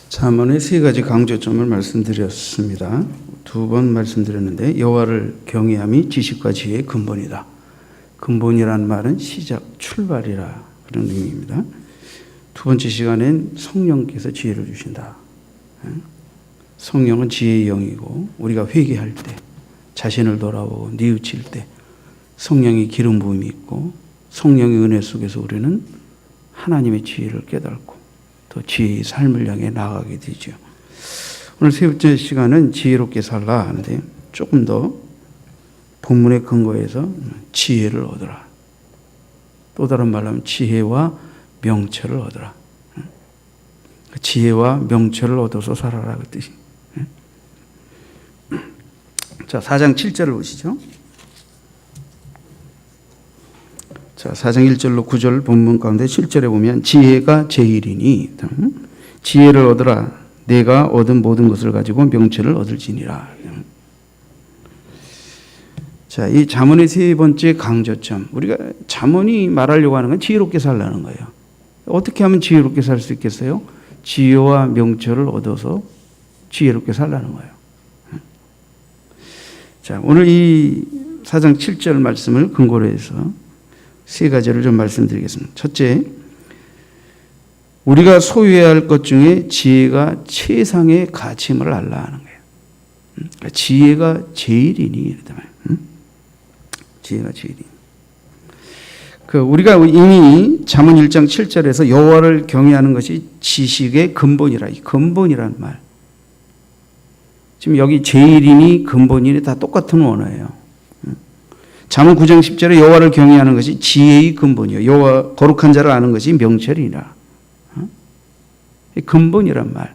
잠언의 세 가지 강조점을 말씀드렸습니다. 두 번 말씀드렸는데 여호와를 경외함이 지식과 지혜의 근본이다. 근본이란 말은 시작, 출발이라 그런 의미입니다. 두 번째 시간엔 성령께서 지혜를 주신다. 성령은 지혜의 영이고 우리가 회개할 때, 자신을 돌아보고 뉘우칠 때 성령의 기름 부음이 있고 성령의 은혜 속에서 우리는 하나님의 지혜를 깨닫고 또 지혜의 삶을 향해 나아가게 되죠. 오늘 세 번째 시간은 지혜롭게 살라 하는데 조금 더 본문의 근거에서 지혜를 얻어라. 또 다른 말로 하면 지혜와 명철을 얻어라. 지혜와 명철을 얻어서 살아라 그 뜻이. 자, 4장 7절을 보시죠. 자, 4장 1절로 9절 본문 가운데 7절에 보면 지혜가 제일이니 지혜를 얻으라. 내가 얻은 모든 것을 가지고 명철을 얻을지니라. 자, 이 잠언의 세 번째 강조점. 우리가 잠언이 말하려고 하는 건 지혜롭게 살라는 거예요. 어떻게 하면 지혜롭게 살 수 있겠어요? 지혜와 명철을 얻어서 지혜롭게 살라는 거예요. 자, 오늘 이 4장 7절 말씀을 근거로 해서 세 가지를 좀 말씀드리겠습니다. 첫째, 우리가 소유해야 할 것 중에 지혜가 최상의 가치임을 알라 하는 거예요. 그러니까 지혜가 제일이니 이러다 말이에요. 지혜가 제일이니. 우리가 이미 잠언 1장 7절에서 여호와를 경외하는 것이 지식의 근본이라. 이 근본이라는 말. 지금 여기 제일이니 근본이니 다 똑같은 원어예요. 잠언 9장 10절에 여호와를 경외하는 것이 지혜의 근본이요. 여호와 거룩한 자를 아는 것이 명철이라. 이 근본이란 말.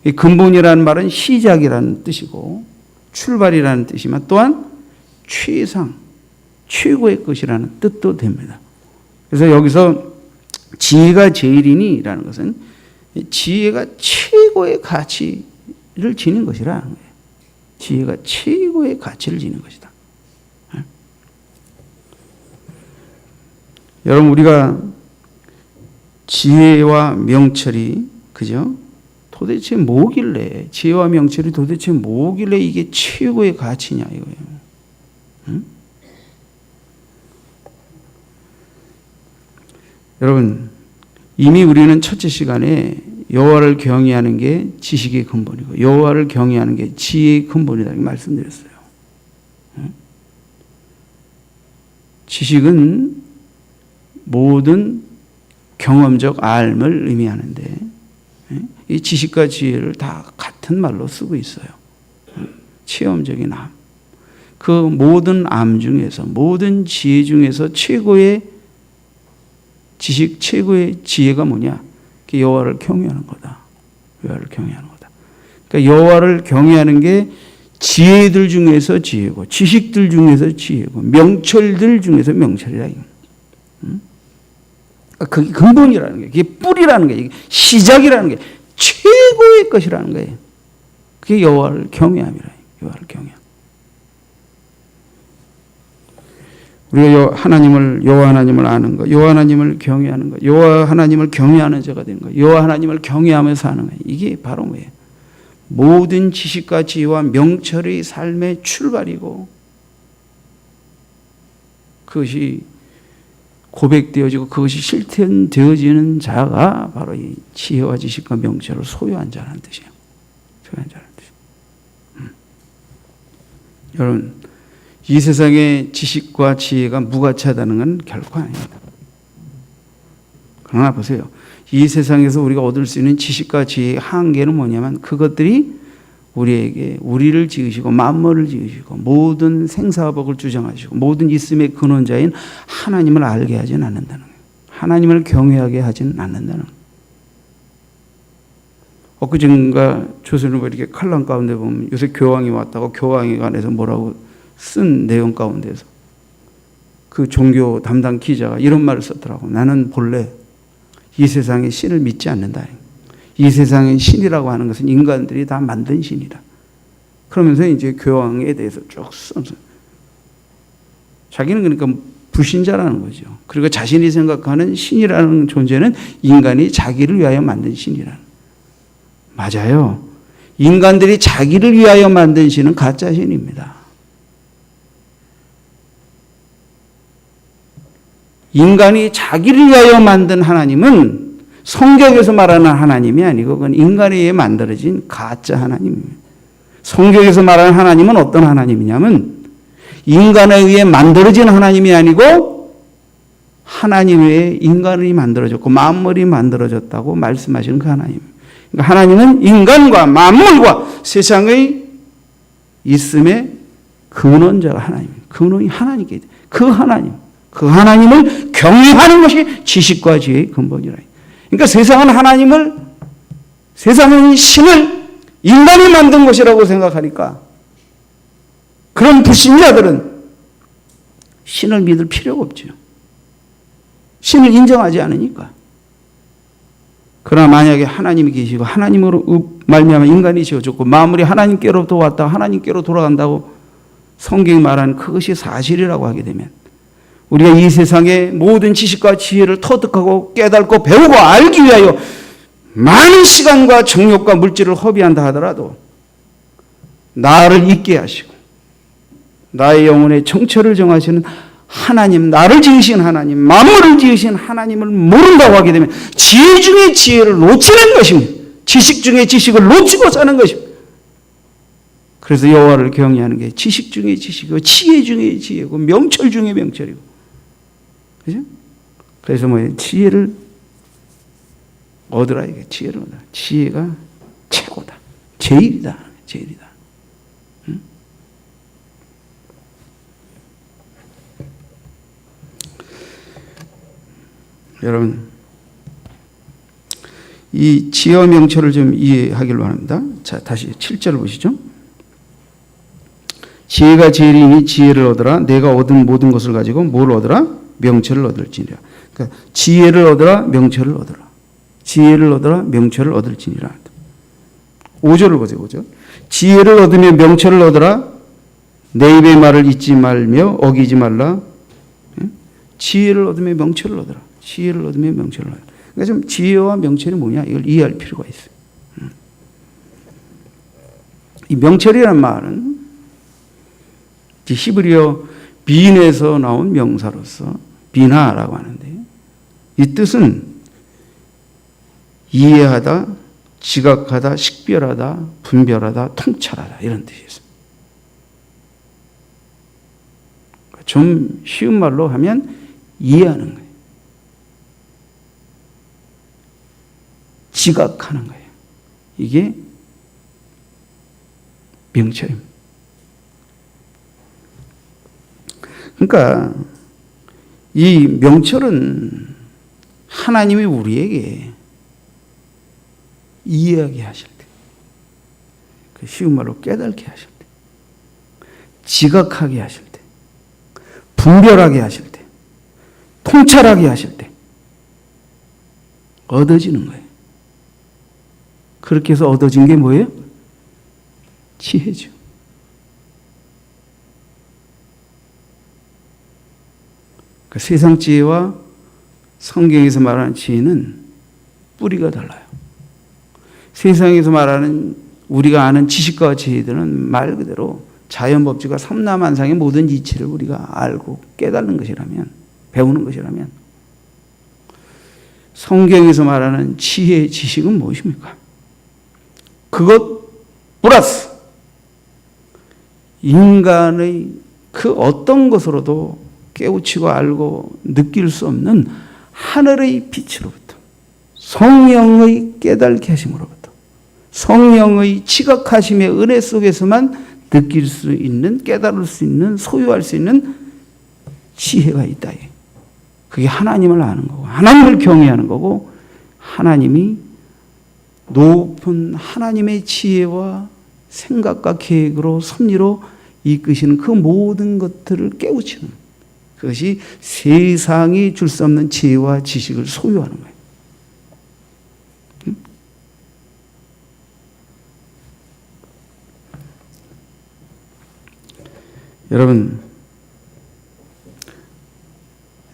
이 근본이라는 말은 시작이라는 뜻이고 출발이라는 뜻이지만 또한 최상, 최고의 것이라는 뜻도 됩니다. 그래서 여기서 지혜가 제일이니라는 것은 지혜가 최고의 가치를 지닌 것이라는 거예요. 지혜가 최고의 가치를 지닌 것이다. 여러분, 우리가 지혜와 명철이 그죠? 도대체 뭐길래 지혜와 명철이 도대체 뭐길래 이게 최고의 가치냐 이거예요. 응? 여러분, 이미 우리는 첫째 시간에 여호와를 경외하는 게 지식의 근본이고 여호와를 경외하는 게 지혜의 근본이다 이렇게 말씀드렸어요. 응? 지식은 모든 경험적 알을 의미하는데 이 지식과 지혜를 다 같은 말로 쓰고 있어요. 체험적인 암. 그 모든 암 중에서 모든 지혜 중에서 최고의 지식, 최고의 지혜가 뭐냐? 여호와를 경외하는 거다. 여호와를 경외하는 거다. 그러니까 여호와를 경외하는 게 지혜들 중에서 지혜고 지식들 중에서 지혜고 명철들 중에서 명철이라 이거. 그게 근본이라는 거예요. 그게 뿌리라는 거예요. 그게 시작이라는 게 최고의 것이라는 거예요. 그게 여호와를 경외함이라. 여호와를 경외함. 우리가 여호와 하나님을 아는 것, 여호와 하나님을 경외하는 것, 여호와 하나님을 경외하는 자가 되는 것, 여호와 하나님을 경외하면서 하는 것. 이게 바로 뭐예요? 모든 지식과 지혜와 명철의 삶의 출발이고 그것이 고백되어지고 그것이 실현되어지는 자가 바로 이 지혜와 지식과 명철을 소유한 자라는 뜻이에요. 소유한 자라는 뜻이에요. 여러분, 이 세상의 지식과 지혜가 무가치하다는 건 결코 아닙니다. 그러나 보세요. 이 세상에서 우리가 얻을 수 있는 지식과 지혜의 한계는 뭐냐면 그것들이 우리에게 우리를 지으시고 만물을 지으시고 모든 생사복을 주장하시고 모든 있음의 근원자인 하나님을 알게 하지는 않는다는 거예요. 하나님을 경외하게 하지는 않는다는 거예요. 엊그젠가 조선일보 이렇게 칼럼 가운데 보면 요새 교황이 왔다고 교황에 관해서 뭐라고 쓴 내용 가운데서 그 종교 담당 기자가 이런 말을 썼더라고. 나는 본래 이 세상의 신을 믿지 않는다. 이 세상의 신이라고 하는 것은 인간들이 다 만든 신이다. 그러면서 이제 교황에 대해서 쭉 써서 자기는 그러니까 불신자라는 거죠. 그리고 자신이 생각하는 신이라는 존재는 인간이 자기를 위하여 만든 신이라는. 맞아요. 인간들이 자기를 위하여 만든 신은 가짜 신입니다. 인간이 자기를 위하여 만든 하나님은 성경에서 말하는 하나님이 아니고 그건 인간에 의해 만들어진 가짜 하나님입니다. 성경에서 말하는 하나님은 어떤 하나님이냐면 인간에 의해 만들어진 하나님이 아니고 하나님에 의해 인간이 만들어졌고 만물이 만들어졌다고 말씀하시는 그 하나님. 그러니까 하나님은 인간과 만물과 세상의 있음의 근원자가 하나님입니다. 근원이 하나님께 그 하나님을 경외하는 것이 지식과 지혜의 근본이라. 그러니까 세상은 신을 인간이 만든 것이라고 생각하니까 그런 불신자들은 신을 믿을 필요가 없죠. 신을 인정하지 않으니까. 그러나 만약에 하나님이 계시고 하나님으로 말미암아 인간이 지어졌고 만물이 하나님께로부터 왔다가 하나님께로 돌아간다고 성경이 말하는 그것이 사실이라고 하게 되면 우리가 이 세상의 모든 지식과 지혜를 터득하고 깨닫고 배우고 알기 위하여 많은 시간과 정욕과 물질을 허비한다 하더라도 나를 있게 하시고 나의 영혼의 정처를 정하시는 하나님, 나를 지으신 하나님, 만물을 지으신 하나님을 모른다고 하게 되면 지혜 중에 지혜를 놓치는 것입니다. 지식 중에 지식을 놓치고 사는 것입니다. 그래서 여호와를 경외하는 게 지식 중에 지식이고 지혜 중에 지혜고 명철 중에 명철이고, 그죠? 그래서 지혜를 얻으라 이게 지혜를 얻으라. 지혜가 최고다. 제일이다. 응? 여러분, 이 지혜와 명철을 좀 이해하기를 바랍니다. 자, 다시 7절 보시죠. 지혜가 제일이니 지혜를 얻으라. 내가 얻은 모든 것을 가지고 뭘 얻으라? 명철을 얻을지니라. 그러니까 지혜를 얻으라, 명철을 얻으라. 지혜를 얻으라, 명철을 얻을지니라. 5절을 보세요. 5절. 지혜를 얻으며 명철을 얻으라. 내 입의 말을 잊지 말며 어기지 말라. 지혜를 얻으며 명철을 얻으라. 지혜를 얻으며 명철을 얻으라. 그러니까 좀 지혜와 명철이 뭐냐 이걸 이해할 필요가 있어요. 이 명철이란 말은 히브리어 빈에서 나온 명사로서 비나라고 하는데 이 뜻은 이해하다, 지각하다, 식별하다, 분별하다, 통찰하다 이런 뜻이 있습니다. 좀 쉬운 말로 하면 이해하는 거예요. 지각하는 거예요. 이게 명철입니다. 그러니까 이 명철은 하나님이 우리에게 이해하게 하실 때, 그 쉬운 말로 깨닫게 하실 때, 지각하게 하실 때, 분별하게 하실 때, 통찰하게 하실 때 얻어지는 거예요. 그렇게 해서 얻어진 게 뭐예요? 지혜죠. 그 세상 지혜와 성경에서 말하는 지혜는 뿌리가 달라요. 세상에서 말하는 우리가 아는 지식과 지혜들은 말 그대로 자연법칙과 삼라만상의 모든 이치를 우리가 알고 깨닫는 것이라면, 배우는 것이라면, 성경에서 말하는 지혜의 지식은 무엇입니까? 그것 플러스 인간의 그 어떤 것으로도 깨우치고 알고 느낄 수 없는 하늘의 빛으로부터, 성령의 깨닫게 하심으로부터, 성령의 지각하심의 은혜 속에서만 느낄 수 있는, 깨달을 수 있는, 소유할 수 있는 지혜가 있다. 그게 하나님을 아는 거고, 하나님을 경외하는 거고, 하나님이 높은 하나님의 지혜와 생각과 계획으로 섭리로 이끄시는 그 모든 것들을 깨우치는, 그것이 세상이 줄 수 없는 지혜와 지식을 소유하는 거예요. 여러분,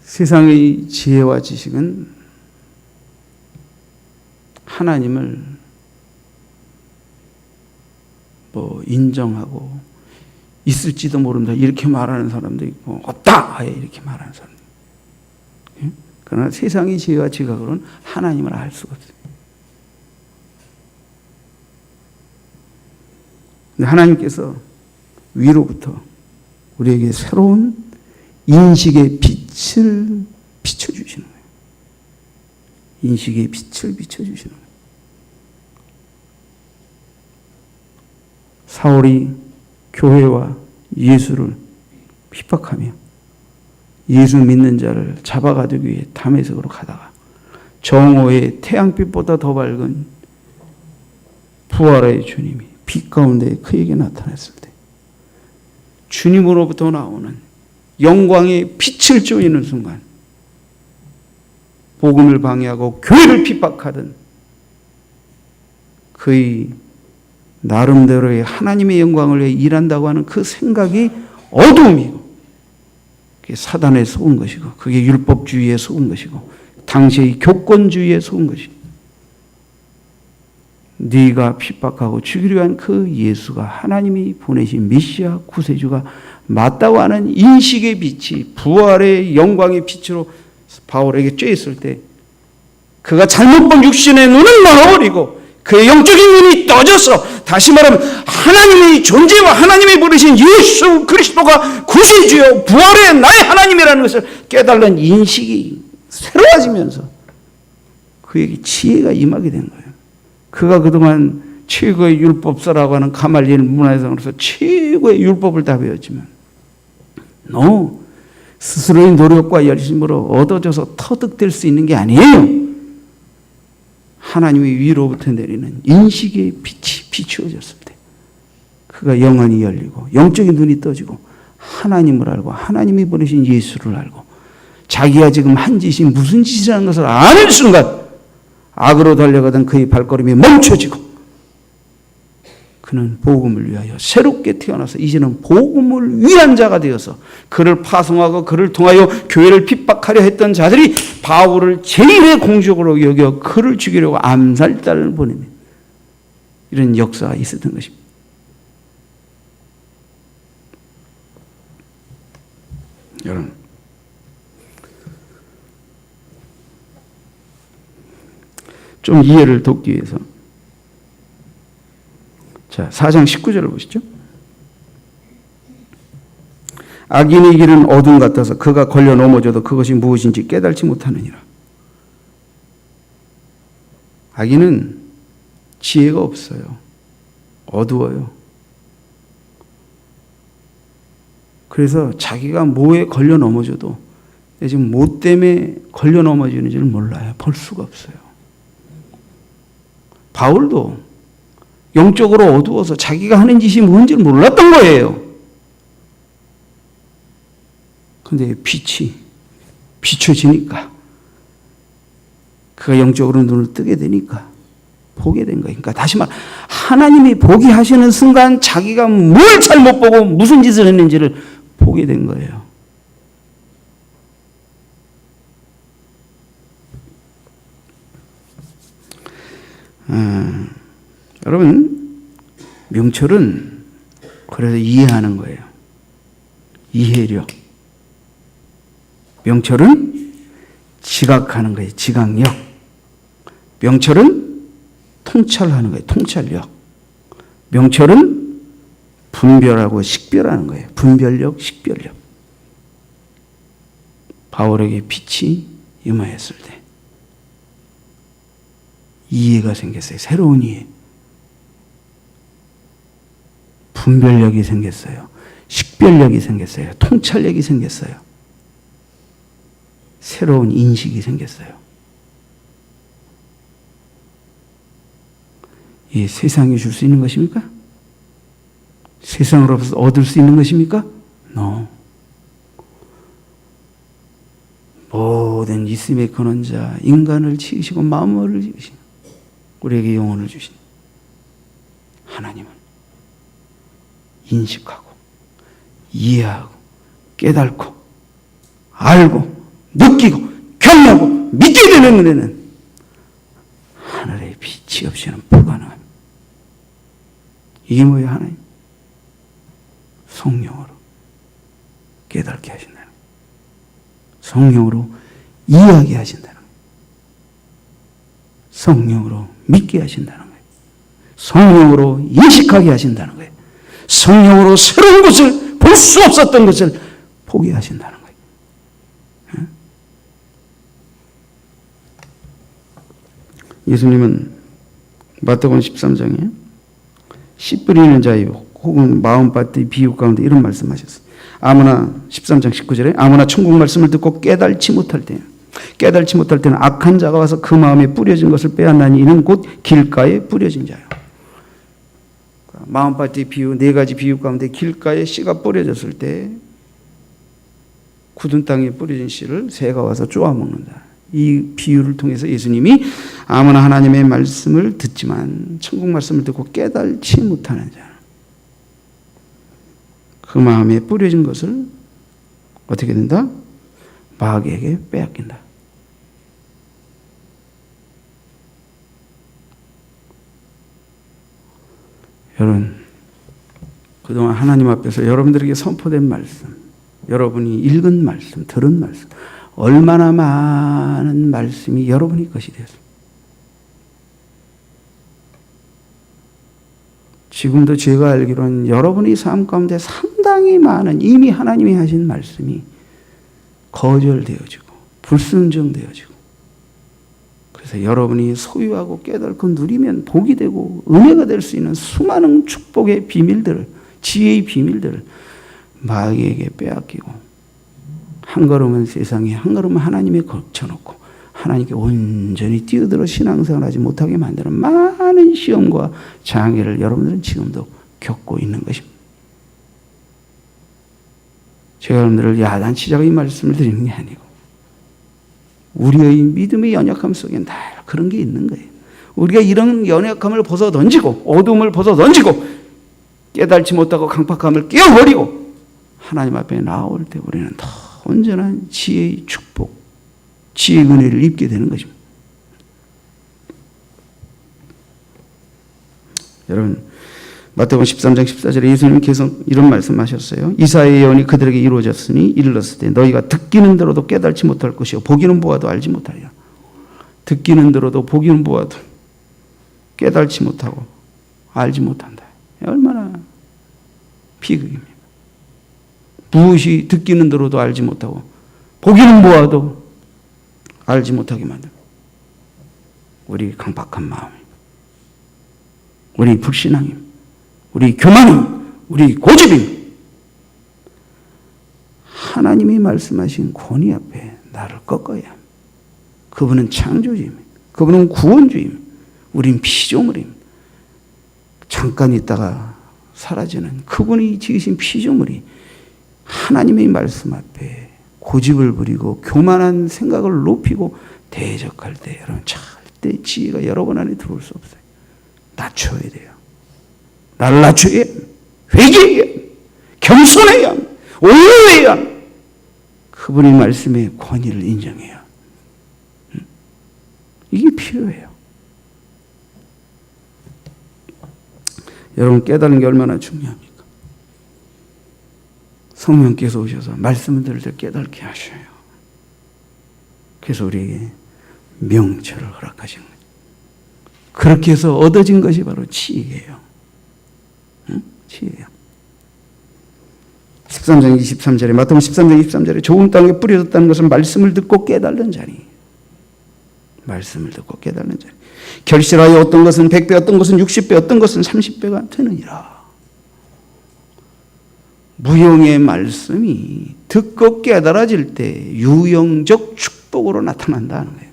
세상의 지혜와 지식은 하나님을 뭐 인정하고 있을지도 모른다 이렇게 말하는 사람도 있고 없다 이렇게 말하는 사람도 있고. 그러나 세상의 지혜와 지각으로는 하나님을 알 수가 없어요. 근데 하나님께서 위로부터 우리에게 새로운 인식의 빛을 비춰주시는 거예요. 인식의 빛을 비춰주시는 거예요. 사울이 교회와 예수를 핍박하며 예수 믿는 자를 잡아가기 위해 다메섹으로 가다가 정오의 태양빛보다 더 밝은 부활의 주님이 빛 가운데 그에게 나타났을 때 주님으로부터 나오는 영광의 빛을 쬐이는 순간 복음을 방해하고 교회를 핍박하던 그의 나름대로의 하나님의 영광을 위해 일한다고 하는 그 생각이 어둠이고 그게 사단에 속은 것이고 그게 율법주의에 속은 것이고 당시의 교권주의에 속은 것이고 네가 핍박하고 죽이려 한 그 예수가 하나님이 보내신 메시아 구세주가 맞다고 하는 인식의 빛이 부활의 영광의 빛으로 바울에게 쬐있을 때 그가 잘못 본 육신의 눈을 멀어버리고 그의 영적인 눈이 떠져서 다시 말하면 하나님의 존재와 하나님이 부르신 예수 그리스도가 구세주요 부활의 나의 하나님이라는 것을 깨달은 인식이 새로워지면서 그에게 지혜가 임하게 된 거예요. 그가 그동안 최고의 율법사라고 하는 가말리엘 문화에서로서 최고의 율법을 다 배웠지만 스스로의 노력과 열심으로 얻어져서 터득될 수 있는 게 아니에요. 하나님의 위로부터 내리는 인식의 빛이 비추어졌을 때 그가 영안이 열리고 영적인 눈이 떠지고 하나님을 알고 하나님이 보내신 예수를 알고 자기가 지금 한 짓이 무슨 짓이라는 것을 아는 순간 악으로 달려가던 그의 발걸음이 멈춰지고 그는 복음을 위하여 새롭게 태어나서 이제는 복음을 위한 자가 되어서 그를 파송하고 그를 통하여 교회를 핍박하려 했던 자들이 바울을 제일의 공적으로 여겨 그를 죽이려고 암살자를 보내는 이런 역사가 있었던 것입니다. 여러분, 좀 이해를 돕기 위해서 자, 4장 19절을 보시죠. 악인의 길은 어둠 같아서 그가 걸려 넘어져도 그것이 무엇인지 깨달지 못하느니라. 악인은 지혜가 없어요. 어두워요. 그래서 자기가 뭐에 걸려 넘어져도 지금 뭐 때문에 걸려 넘어지는지를 몰라요. 볼 수가 없어요. 바울도 영적으로 어두워서 자기가 하는 짓이 뭔지를 몰랐던 거예요. 그런데 빛이 비춰지니까 그가 영적으로 눈을 뜨게 되니까 보게 된 거예요. 그러니까 다시 말 하나님이 보게 하시는 순간 자기가 뭘 잘못 보고 무슨 짓을 했는지를 보게 된 거예요. 여러분, 명철은 그래서 이해하는 거예요. 이해력. 명철은 지각하는 거예요. 지각력. 명철은 통찰하는 거예요. 통찰력. 명철은 분별하고 식별하는 거예요. 분별력, 식별력. 바울에게 빛이 임하였을 때 이해가 생겼어요. 새로운 이해. 분별력이 생겼어요. 식별력이 생겼어요. 통찰력이 생겼어요. 새로운 인식이 생겼어요. 이 세상이 줄 수 있는 것입니까? 세상으로부터 얻을 수 있는 것입니까? No. 모든 있음의 근원자, 인간을 지으시고 만물을 지으신 우리에게 영혼을 주신 하나님을 인식하고 이해하고 깨닫고 알고 느끼고 경험하고 믿게 되는 은혜는 하늘의 빛이 없이는 불가능합니다. 이게 뭐예요, 하나님? 성령으로 깨닫게 하신다는 거예요. 성령으로 이야기하신다는 거예요. 성령으로 믿게 하신다는 거예요. 성령으로 인식하게 하신다는 거예요. 성령으로 새로운 것을 볼 수 없었던 것을 보게 하신다는 거예요. 예수님은 마태복음 13장에 씨 뿌리는 자유 혹은 마음밭의 비유 가운데 이런 말씀하셨어요. 아무나 13장 19절에 아무나 천국 말씀을 듣고 깨달지 못할 때는 악한 자가 와서 그 마음에 뿌려진 것을 빼앗나니 이는 곧 길가에 뿌려진 자요. 마음밭의 비유, 네 가지 비유 가운데 길가에 씨가 뿌려졌을 때 굳은 땅에 뿌려진 씨를 새가 와서 쪼아먹는다. 이 비유를 통해서 예수님이 아무나 하나님의 말씀을 듣지만 천국 말씀을 듣고 깨달지 못하는 자, 그 마음에 뿌려진 것을 어떻게 된다? 마귀에게 빼앗긴다. 여러분, 그동안 하나님 앞에서 여러분들에게 선포된 말씀, 여러분이 읽은 말씀, 들은 말씀, 얼마나 많은 말씀이 여러분의 것이 되었습니다. 지금도 제가 알기로는 여러분의 삶 가운데 상당히 많은 이미 하나님이 하신 말씀이 거절되어지고 불순종되어지고, 그래서 여러분이 소유하고 깨닫고 누리면 복이 되고 은혜가 될 수 있는 수많은 축복의 비밀들을, 지혜의 비밀들을 마귀에게 빼앗기고 한 걸음은 세상에, 한 걸음은 하나님에 거쳐놓고 하나님께 온전히 뛰어들어 신앙생활하지 못하게 만드는 많은 시험과 장애를 여러분들은 지금도 겪고 있는 것입니다. 제가 여러분들을 야단치자고 이 말씀을 드리는 게 아니고 우리의 믿음의 연약함 속에 다 그런 게 있는 거예요. 우리가 이런 연약함을 벗어던지고 어둠을 벗어던지고 깨달지 못하고 강팍함을 깨어버리고 하나님 앞에 나올 때 우리는 더 온전한 지혜의 축복, 지혜의 은혜를 입게 되는 것입니다. 여러분, 마태복음 13장 14절에 예수님은 계속 이런 말씀하셨어요. 이사야의 예언이 그들에게 이루어졌으니 이르렀을 때 너희가 듣기는 들어도 깨달지 못할 것이요 보기는 보아도 알지 못하리라. 듣기는 들어도 보기는 보아도 깨달지 못하고 알지 못한다. 얼마나 비극입니까? 무엇이 듣기는 들어도 알지 못하고 보기는 보아도 알지 못하게 만듭니다. 우리 강박한 마음, 우리 불신앙임, 우리 교만임, 우리 고집임, 하나님이 말씀하신 권위 앞에 나를 꺾어야 합니다. 그분은 창조주임, 그분은 구원주임, 우린 피조물임. 잠깐 있다가 사라지는 그분이 지으신 피조물이 하나님의 말씀 앞에 고집을 부리고 교만한 생각을 높이고 대적할 때 여러분 절대 지혜가 여러분 안에 들어올 수 없어요. 낮춰야 돼요. 나를 낮춰야 회개해야 겸손해야 온유해야 그분의 말씀의 권위를 인정해요. 이게 필요해요. 여러분 깨달은 게 얼마나 중요합니까? 성령께서 오셔서 말씀을 들을 때 깨닫게 하셔요. 그래서 우리에게 명철을 허락하신 거예요. 그렇게 해서 얻어진 것이 바로 지혜예요. 응? 지혜예요. 13장 23절에 마태복음 13장 23절에 좋은 땅에 뿌려졌다는 것은 말씀을 듣고 깨달는 자니, 말씀을 듣고 깨달는 자니 결실하여 어떤 것은 100배, 어떤 것은 60배, 어떤 것은 30배가 되느니라. 무용의 말씀이 듣고 깨달아질 때 유형적 축복으로 나타난다는 거예요.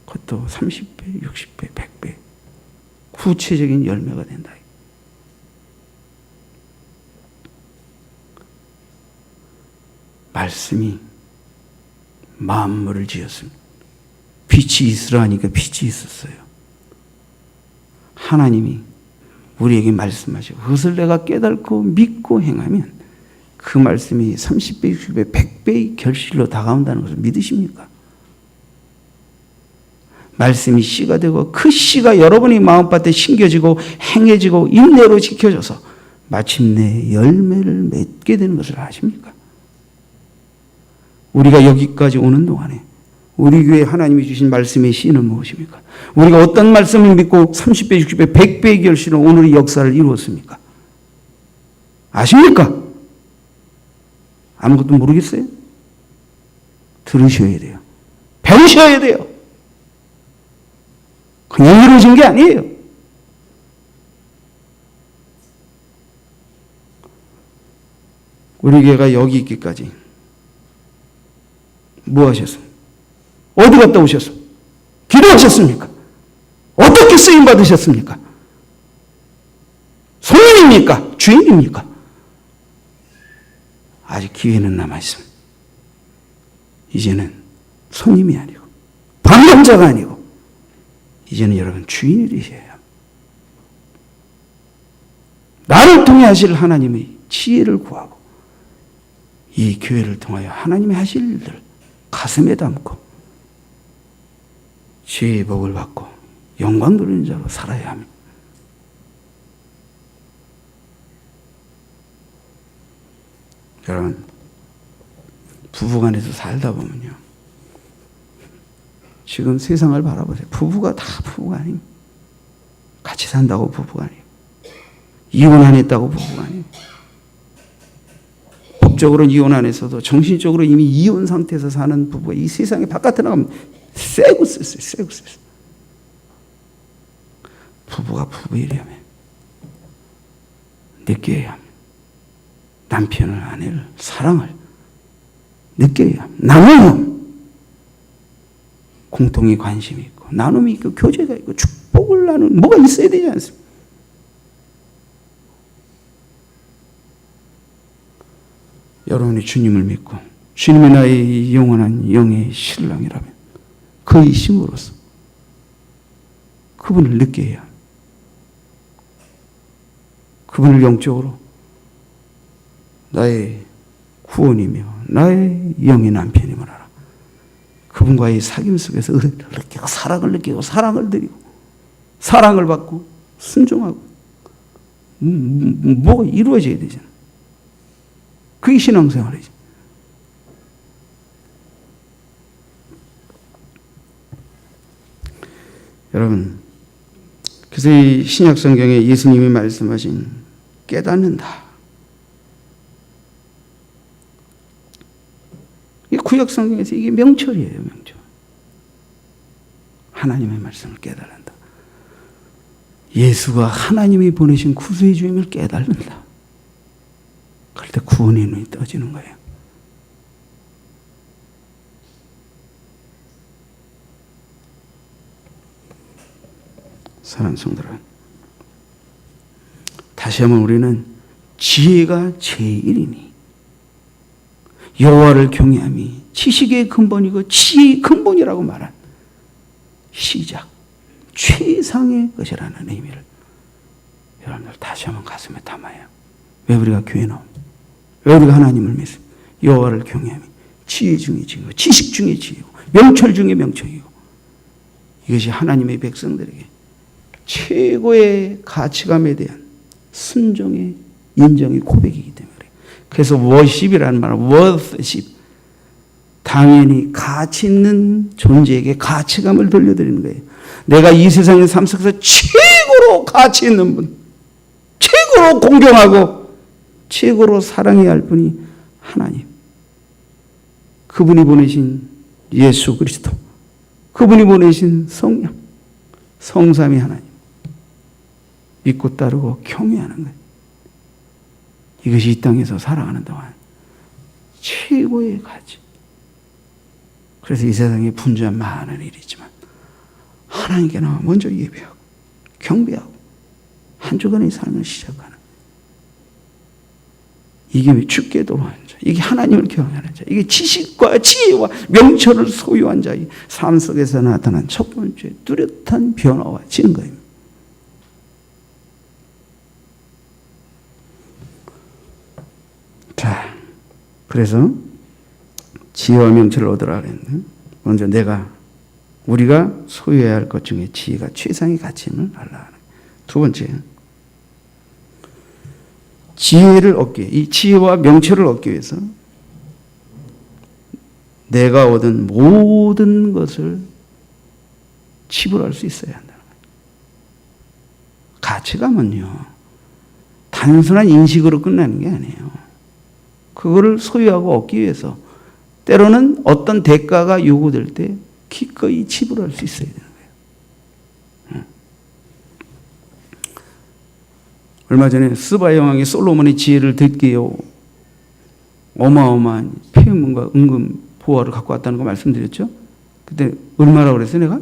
그것도 30배, 60배, 100배 구체적인 열매가 된다. 말씀이 만물을 지었습니다. 빛이 있으라 하니까 빛이 있었어요. 하나님이 우리에게 말씀하시고 그것을 내가 깨닫고 믿고 행하면 그 말씀이 30배, 60배, 100배의 결실로 다가온다는 것을 믿으십니까? 말씀이 씨가 되고 그 씨가 여러분의 마음밭에 심겨지고 행해지고 인내로 지켜져서 마침내 열매를 맺게 되는 것을 아십니까? 우리가 여기까지 오는 동안에 우리 교회 하나님이 주신 말씀의 씨는 무엇입니까? 우리가 어떤 말씀을 믿고 30배, 60배, 100배의 결실로 오늘의 역사를 이루었습니까? 아십니까? 아무것도 모르겠어요? 들으셔야 돼요. 배우셔야 돼요. 그냥 이루어진 게 아니에요. 우리 교회가 여기 있기까지 뭐 하셨습니까? 어디 갔다 오셨습니까? 기도하셨습니까? 어떻게 쓰임 받으셨습니까? 손님입니까? 주인입니까? 아직 기회는 남아있습니다. 이제는 손님이 아니고 방문자가 아니고 이제는 여러분 주인이 되셔야 합니다. 나를 통해 하실 하나님의 지혜를 구하고 이 교회를 통하여 하나님이 하실 일들을 가슴에 담고 지혜의 복을 받고 영광 누리는 자로 살아야 합니다. 여러분, 부부간에서 살다 보면요, 지금 세상을 바라보세요. 부부가 다 부부가 아닙니다. 같이 산다고 부부가 아니에요. 이혼 안 했다고 부부가 아니에요. 법적으로는 이혼 안 했어도 정신적으로 이미 이혼 상태에서 사는 부부가 이 세상에 바깥에 나가면 쎄고 쎄어요. 쎄고 쎄어. 부부가 부부이려면 느껴야 합니다. 남편을, 아내를, 사랑을 느껴야 합니다. 나눔, 공통의 관심이 있고 나눔이 있고 교제가 있고 축복을 나누는 뭐가 있어야 되지 않습니까? 여러분이 주님을 믿고 주님이 나의 영원한 영의 신랑이라면 그의 힘으로써 그분을 느껴야 합니다. 그분을 영적으로 나의 구원이며 나의 영의 남편임을 알아. 그분과의 사귐 속에서 은혜를 느끼고 사랑을 느끼고 사랑을 드리고 사랑을 받고 순종하고 뭐가 이루어져야 되잖아. 그게 신앙생활이지. 여러분, 그래서 이 신약성경에 예수님이 말씀하신 깨닫는다. 이 구약성경에서 이게 명철이에요, 명철. 하나님의 말씀을 깨달는다. 예수가 하나님이 보내신 구주의 주임을 깨달는다. 그럴 때 구원의 눈이 떠지는 거예요. 사랑하는 성도들, 다시 한번 우리는 지혜가 제일이니 여호와를 경외함이 지식의 근본이고 지혜의 근본이라고 말한 시작, 최상의 것이라는 의미를 여러분들 다시 한번 가슴에 담아요. 왜 우리가 교회 나옵니까? 왜 우리가 하나님을 믿습니까? 여호와를 경외함이 지혜 중에 지혜고 지식 중에 지혜고 명철 중에 명철이고 이것이 하나님의 백성들에게 최고의 가치감에 대한 순종의 인정의 고백이기 때문에 그래요. 그래서 워십이라는 말은 worthship, 당연히 가치 있는 존재에게 가치감을 돌려드리는 거예요. 내가 이 세상의 삶 속에서 최고로 가치 있는 분, 최고로 공경하고 최고로 사랑해야 할 분이 하나님, 그분이 보내신 예수 그리스도, 그분이 보내신 성령, 성삼위 하나님 믿고 따르고 경외하는 것, 이것이 이 땅에서 살아가는 동안 최고의 가치. 그래서 이 세상에 분주한 많은 일이 있지만 하나님께 나와 먼저 예배하고 경배하고 한 주간의 삶을 시작하는, 이게 죽게 도하는 자, 이게 하나님을 경외하는 자, 이게 지식과 지혜와 명철을 소유한 자의 삶 속에서 나타난 첫 번째 뚜렷한 변화와 증거입니다. 자, 그래서 지혜와 명철을 얻으라 그랬는데 먼저 내가 우리가 소유해야 할 것 중에 지혜가 최상의 가치임을 알라. 두 번째, 지혜를 얻기, 이 지혜와 명철을 얻기 위해서 내가 얻은 모든 것을 지불할 수 있어야 한다는 거예요. 가치감은요, 단순한 인식으로 끝나는 게 아니에요. 그거를 소유하고 얻기 위해서 때로는 어떤 대가가 요구될 때 기꺼이 지불할 수 있어야 되는 거예요. 얼마 전에 스바 여왕이 솔로몬의 지혜를 듣기요, 어마어마한 피해문과 은금 보화를 갖고 왔다는 거 말씀드렸죠? 그때 얼마라고 그랬어요, 내가?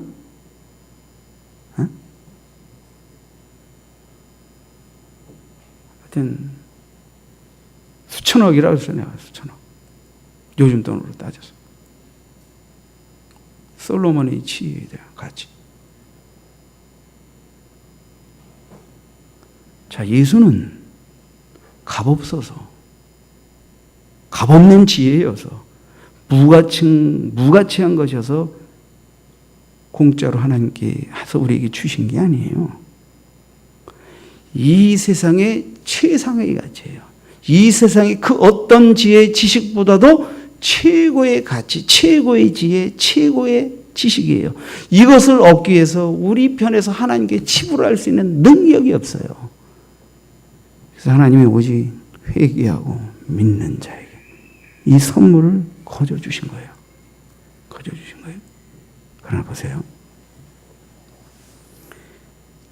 하여튼 수천억이라고 했어요, 내가. 수천억. 요즘 돈으로 따져서. 솔로몬의 지혜에 대한 가치. 자, 예수는 값없어서, 값없는 지혜여서, 무가치한 것이어서 공짜로 하나님께 해서 우리에게 주신 게 아니에요. 이 세상의 최상의 가치예요. 이 세상의 그 어떤 지혜의 지식보다도 최고의 가치, 최고의 지혜, 최고의 지식이에요. 이것을 얻기 위해서 우리 편에서 하나님께 지불할 수 있는 능력이 없어요. 그래서 하나님이 오직 회개하고 믿는 자에게 이 선물을 거저 주신 거예요. 거저 주신 거예요. 그러나 보세요.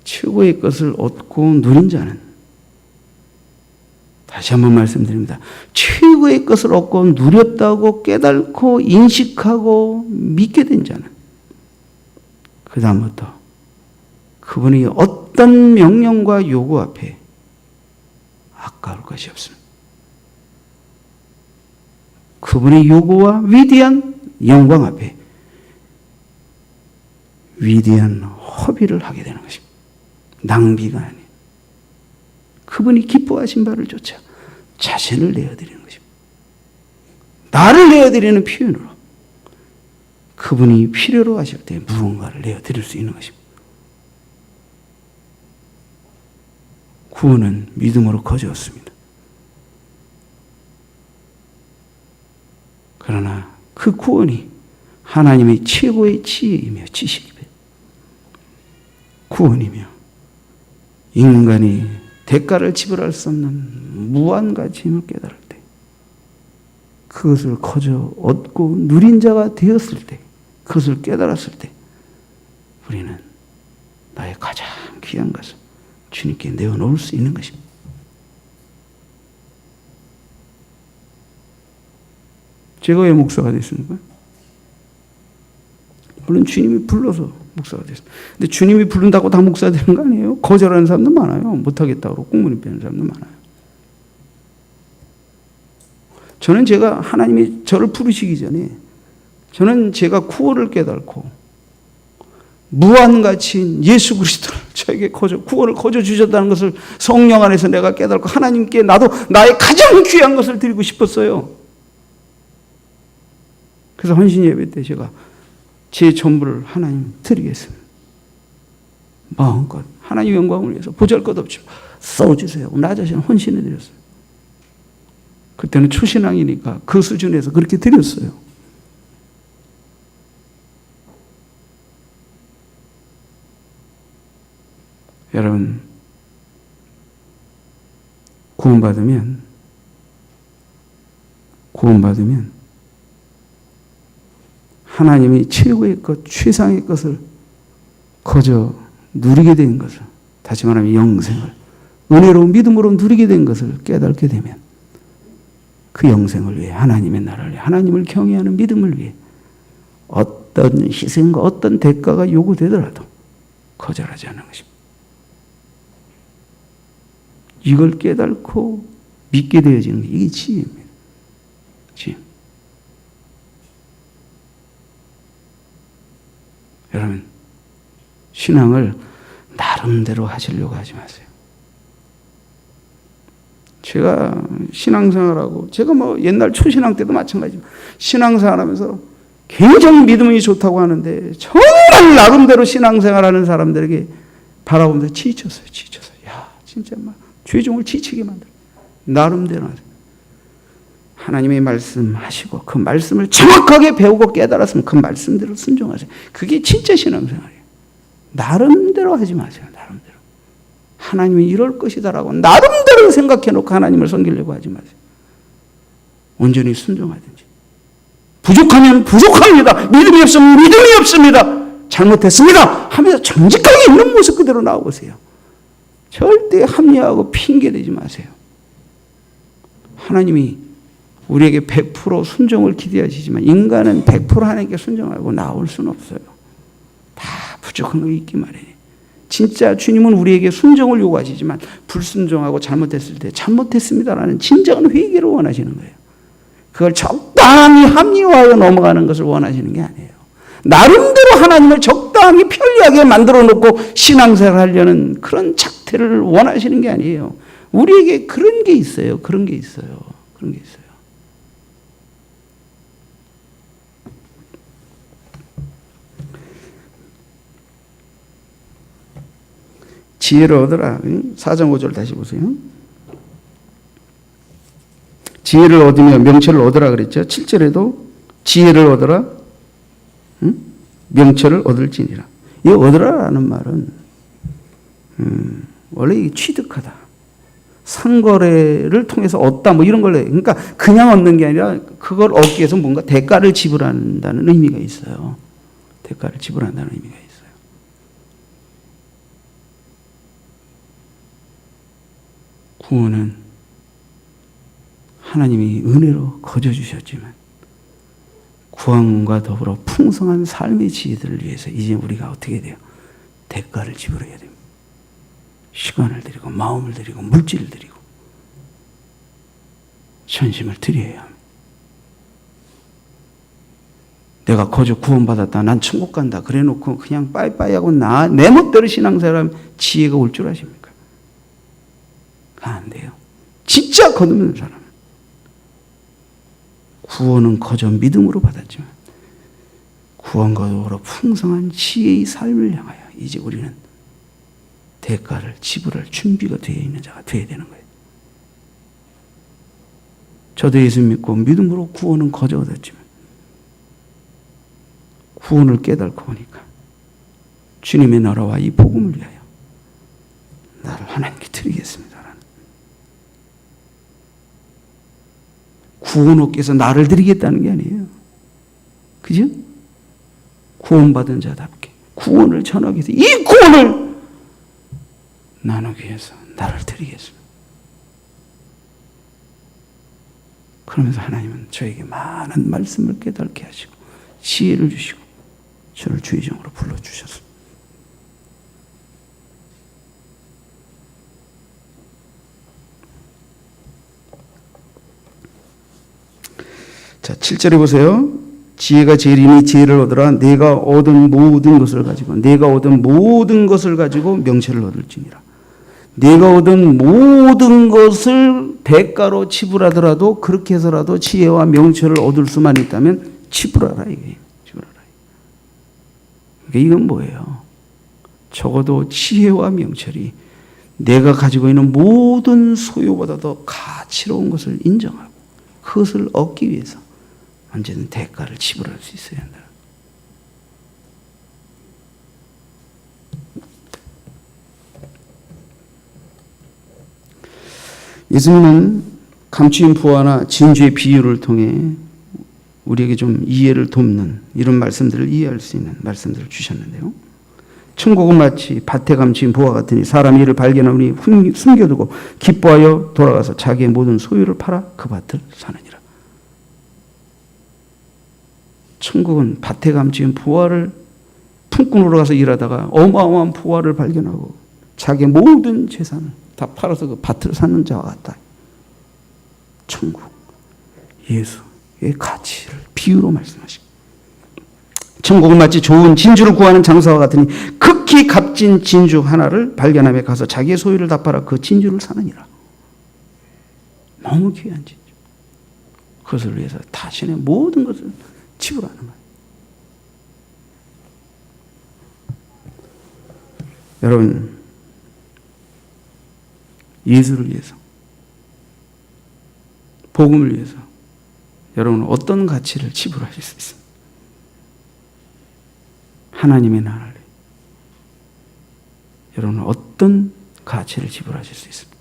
최고의 것을 얻고 누린 자는, 다시 한번 말씀드립니다. 최고의 것을 얻고 누렸다고 깨닫고 인식하고 믿게 된 자는 그 다음부터 그분이 어떤 명령과 요구 앞에 아까울 것이 없습니다. 그분의 요구와 위대한 영광 앞에 위대한 허비를 하게 되는 것입니다. 낭비가 아닌 그분이 기뻐하신 바를 쫓아 자신을 내어드리는 것입니다. 나를 내어드리는 표현으로 그분이 필요로 하실 때 무언가를 내어드릴 수 있는 것입니다. 구원은 믿음으로 거저었습니다. 그러나 그 구원이 하나님의 최고의 지혜이며 지식이며 구원이며 인간이 대가를 지불할 수 없는 무한 가치임을 깨달을 때, 그것을 거저 얻고 누린 자가 되었을 때, 그것을 깨달았을 때 우리는 나의 가장 귀한 것을 주님께 내어놓을 수 있는 것입니다. 제가 왜 목사가 됐습니까? 물론 주님이 불러서 목사가 됐습니다. 근데 주님이 부른다고 다 목사 되는 거 아니에요? 거절하는 사람도 많아요. 못하겠다고 꽁무니 빼는 사람도 많아요. 저는 제가 하나님이 저를 부르시기 전에 저는 제가 구원을 깨닫고 무한가치인 예수 그리스도를 저에게 구원을 거저 주셨다는 것을 성령 안에서 내가 깨닫고 하나님께 나도 나의 가장 귀한 것을 드리고 싶었어요. 그래서 헌신 예배 때 제가 제 전부를 하나님 드리겠습니다. 마음껏 하나님 영광을 위해서 보잘것없이 써주세요. 나 자신 헌신해 드렸어요. 그때는 초신앙이니까 그 수준에서 그렇게 드렸어요. 여러분, 구원받으면 하나님이 최고의 것, 최상의 것을 거저 누리게 된 것을, 다시 말하면 영생을, 은혜로운 믿음으로 누리게 된 것을 깨닫게 되면 그 영생을 위해, 하나님의 나라를 위해, 하나님을 경외하는 믿음을 위해 어떤 희생과 어떤 대가가 요구되더라도 거절하지 않는 것입니다. 이걸 깨닫고 믿게 되어지는 게 이게 지혜입니다. 지혜. 여러분, 신앙을 나름대로 하시려고 하지 마세요. 제가 신앙생활하고, 제가 뭐 옛날 초신앙 때도 마찬가지지만 신앙생활하면서 굉장히 믿음이 좋다고 하는데 정말 정말 나름대로 신앙생활하는 사람들에게 바라보면서 지쳤어요. 야, 진짜 막 죄종을 지치게 만들어. 나름대로 하나님의 말씀하시고 그 말씀을 정확하게 배우고 깨달았으면 그 말씀대로 순종하세요. 그게 진짜 신앙생활이에요. 나름대로 하지 마세요. 나름대로. 하나님이 이럴 것이다라고 나름대로 생각해놓고 하나님을 섬기려고 하지 마세요. 온전히 순종하든지. 부족하면 부족합니다. 믿음이 없으면 믿음이 없습니다. 잘못했습니다 하면서 정직하게 있는 모습 그대로 나오세요. 절대 합리화하고 핑계대지 마세요. 하나님이 우리에게 100% 순종을 기대하시지만 인간은 100% 하나님께 순종하고 나올 수는 없어요. 다 부족한 거 있기 마련이에요. 진짜 주님은 우리에게 순종을 요구하시지만 불순종하고 잘못했을 때 잘못했습니다라는 진정한 회개를 원하시는 거예요. 그걸 적당히 합리화하여 넘어가는 것을 원하시는 게 아니에요. 나름대로 하나님을 적당히 편리하게 만들어 놓고 신앙생활을 하려는 그런 작태를 원하시는 게 아니에요. 우리에게 그런 게 있어요. 그런 게 있어요. 지혜를 얻으라. 4장 5절 다시 보세요. 지혜를 얻으며 명철을 얻으라 그랬죠. 7절에도 지혜를 얻으라, 명철을 얻을지니라. 이 얻으라라는 말은 원래 이게 취득하다, 상거래를 통해서 얻다 뭐 이런 걸로 해요. 그러니까 그냥 얻는 게 아니라 그걸 얻기 위해서 뭔가 대가를 지불한다는 의미가 있어요. 대가를 지불한다는 의미가 있어요. 구원은 하나님이 은혜로 거저 주셨지만 구원과 더불어 풍성한 삶의 지혜들을 위해서 이제 우리가 어떻게 돼요? 대가를 지불해야 됩니다. 시간을 드리고 마음을 드리고 물질을 드리고 전심을 드려야 합니다. 내가 거저 구원받았다, 난 천국 간다 그래 놓고 그냥 빠이빠이 하고 내 멋대로 신앙생활하면 지혜가 올 줄 아십니까? 안 돼요. 진짜 거듭난 사람은 구원은 거저 믿음으로 받았지만 구원과 더불어 풍성한 지혜의 삶을 향하여 이제 우리는 대가를 지불할 준비가 되어 있는 자가 되어야 되는 거예요. 저도 예수 믿고 믿음으로 구원은 거저 얻었지만 구원을 깨닫고 보니까 주님의 나라와 이 복음을 위하여 나를 하나님께 드리겠습니다. 구원 얻기 위해서 나를 드리겠다는 게 아니에요. 그죠? 구원받은 자답게 구원을 전하기 위해서 이 구원을 나누기 위해서 나를 드리겠습니다. 그러면서 하나님은 저에게 많은 말씀을 깨닫게 하시고 지혜를 주시고 저를 주의 종으로 불러주셨습니다. 자, 7절에 보세요. 지혜가 제일이니 지혜를 얻으라. 내가 얻은 모든 것을 가지고 명철을 얻을지니라. 내가 얻은 모든 것을 대가로 지불하더라도 그렇게 해서라도 지혜와 명철을 얻을 수만 있다면 지불하라 이게. 지불하라. 그러니까 이건 뭐예요? 적어도 지혜와 명철이 내가 가지고 있는 모든 소유보다 더 가치로운 것을 인정하고 그것을 얻기 위해서 언제든 대가를 지불할 수 있어야 한다. 예수님은 감추인 부와나 진주의 비유를 통해 우리에게 좀 이해를 돕는 이런 말씀들을 이해할 수 있는 말씀들을 주셨는데요. 천국은 마치 밭에 감추인 부와 같으니 사람이 이를 발견하니 숨겨두고 기뻐하여 돌아가서 자기의 모든 소유를 팔아 그 밭을 사느니라. 천국은 밭에 감추인 부와를 품꾼으로 가서 일하다가 어마어마한 부와를 발견하고 자기의 모든 재산을 다 팔아서 그 밭을 사는 자와 같다. 천국, 예수의 가치를 비유로 말씀하십니다. 천국은 마치 좋은 진주를 구하는 장사와 같으니 극히 값진 진주 하나를 발견하며 가서 자기의 소유를 다 팔아 그 진주를 사느니라. 너무 귀한 진주. 그것을 위해서 자신의 모든 것을 지불하는 거예요. 여러분, 예수를 위해서, 복음을 위해서 여러분은 어떤 가치를 지불하실 수 있습니까? 하나님의 나라를 위해 여러분은 어떤 가치를 지불하실 수 있습니까?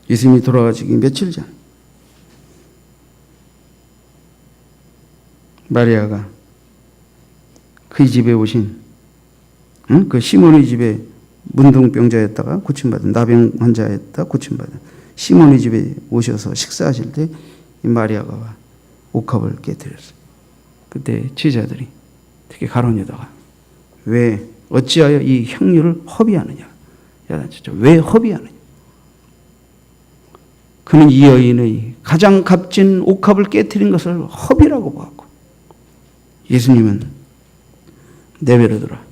예수님이 돌아가시기 며칠 전 마리아가 그 집에 오신 그 시몬의 집에 문둥병자였다가 고침받은, 나병 환자였다 고침받은 시몬의 집에 오셔서 식사하실 때 이 마리아가 와 옥합을 깨뜨렸어요. 그때 제자들이 특히 가론 유다가 왜 어찌하여 이 향유를 허비하느냐, 야단쳤죠. 왜 허비하느냐? 그는 이 여인의 가장 값진 옥합을 깨뜨린 것을 허비라고 보았고, 예수님은 내버려둬라.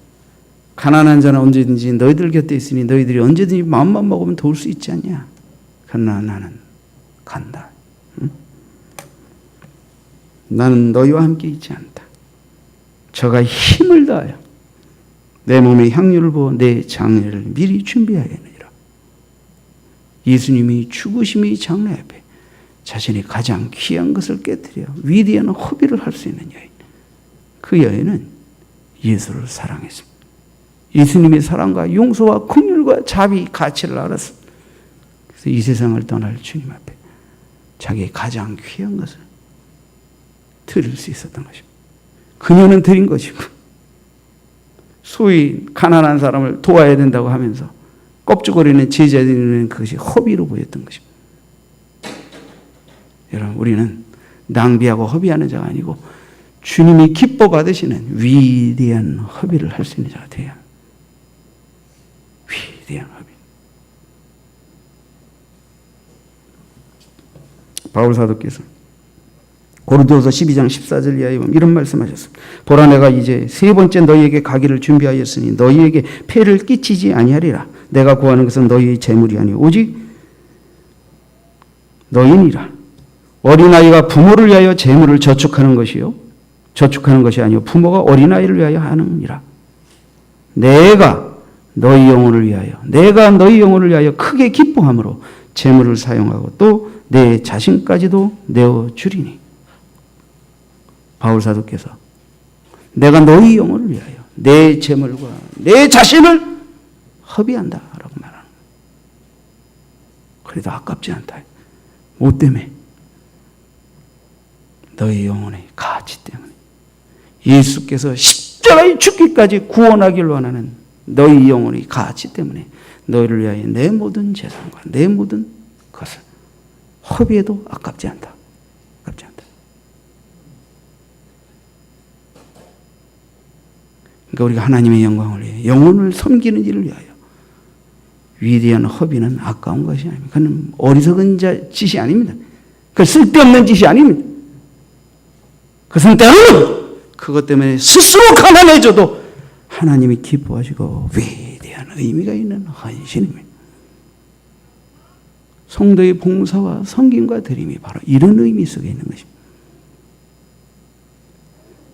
가난한 자는 언제든지 너희들 곁에 있으니 너희들이 언제든지 마음만 먹으면 도울 수 있지 않냐. 그러나 나는 간다. 응? 나는 너희와 함께 있지 않다. 저가 힘을 다하여 내 몸의 향유를 부어 내 장례를 미리 준비하였느니라. 예수님이 죽으심의 장례 앞에 자신이 가장 귀한 것을 깨뜨려 위대한 허비를 할 수 있는 여인. 그 여인은 예수를 사랑했습니다. 예수님의 사랑과 용서와 긍휼과 자비, 가치를 알았습니다. 그래서 이 세상을 떠날 주님 앞에 자기의 가장 귀한 것을 드릴 수 있었던 것입니다. 그녀는 드린 것이고, 소위 가난한 사람을 도와야 된다고 하면서 껍죽거리는 제자들은 그것이 허비로 보였던 것입니다. 여러분, 우리는 낭비하고 허비하는 자가 아니고 주님이 기뻐 받으시는 위대한 허비를 할 수 있는 자가 되어야 합니다. 위대한 허비. 바울 사도께서 고린도서 12장 14절 이하에 보면 이런 말씀하셨습니다. 보라, 내가 이제 세 번째 너희에게 가기를 준비하였으니 너희에게 폐를 끼치지 아니하리라. 내가 구하는 것은 너희의 재물이 아니오 오직 너희니라. 어린아이가 부모를 위하여 재물을 저축하는 것이요, 저축하는 것이 아니요 부모가 어린아이를 위하여 하느니라. 내가 너희 영혼을 위하여 크게 기뻐함으로 재물을 사용하고 또 내 자신까지도 내어주리니. 바울 사도께서 내가 너희 영혼을 위하여 내 재물과 내 자신을 허비한다라고 말하는 거예요. 그래도 아깝지 않다. 뭐 때문에? 너희 영혼의 가치 때문에. 예수께서 십자가에 죽기까지 구원하기를 원하는 너희 영혼의 가치 때문에 너희를 위하여 내 모든 재산과 내 모든 것을 허비해도 아깝지 않다. 아깝지 않다. 그러니까 우리가 하나님의 영광을 위해 영혼을 섬기는 일을 위하여 위대한 허비는 아까운 것이 아닙니다. 그건 어리석은 짓이 아닙니다. 그건 쓸데없는 짓이 아닙니다. 그것은 때로는 그것 때문에 스스로 가난해져도 하나님이 기뻐하시고 위대한 의미가 있는 헌신입니다. 성도의 봉사와 섬김과 드림이 바로 이런 의미 속에 있는 것입니다.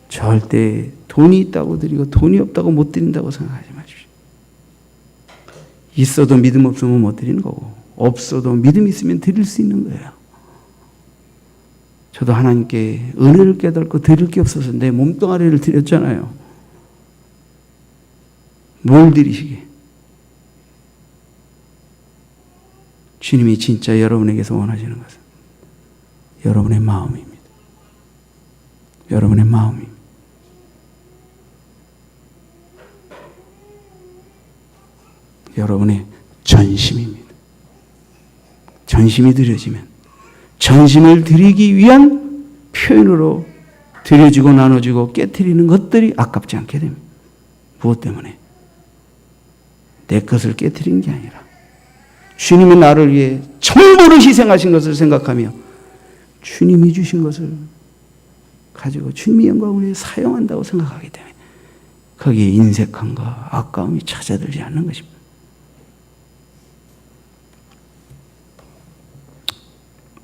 절대 돈이 있다고 드리고 돈이 없다고 못 드린다고 생각하지 마십시오. 있어도 믿음 없으면 못 드리는 거고, 없어도 믿음 있으면 드릴 수 있는 거예요. 저도 하나님께 은혜를 깨닫고 드릴 게 없어서 내 몸뚱아리를 드렸잖아요. 뭘 드리시게? 주님이 진짜 여러분에게서 원하시는 것은 여러분의 마음입니다. 여러분의 마음입니다. 여러분의 전심입니다. 전심이 드려지면 전심을 드리기 위한 표현으로 드려지고 나눠지고 깨트리는 것들이 아깝지 않게 됩니다. 무엇 때문에? 내 것을 깨트린 게 아니라 주님이 나를 위해 전부를 희생하신 것을 생각하며 주님이 주신 것을 가지고 주님의 영광을 위해 사용한다고 생각하기 때문에 거기에 인색함과 아까움이 찾아들지 않는 것입니다.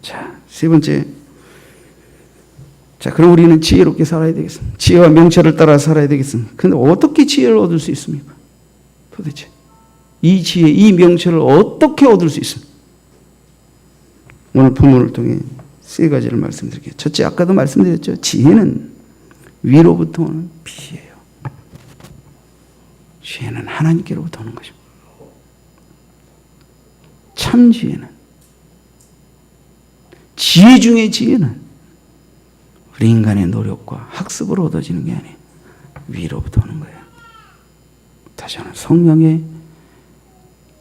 자, 세 번째, 자, 그럼 우리는 지혜롭게 살아야 되겠습니다. 지혜와 명철을 따라 살아야 되겠습니다. 근데 어떻게 지혜를 얻을 수 있습니까? 도대체 이 지혜, 이 명철을 어떻게 얻을 수 있습니까? 오늘 본문을 통해 세 가지를 말씀드릴게요. 첫째, 아까도 말씀드렸죠. 지혜는 위로부터 오는 비예요. 지혜는 하나님께로부터 오는 것입니다. 참 지혜는, 지혜 중의 지혜는 우리 인간의 노력과 학습으로 얻어지는 게 아니에요. 위로부터 오는 거예요. 다시 한번 성령의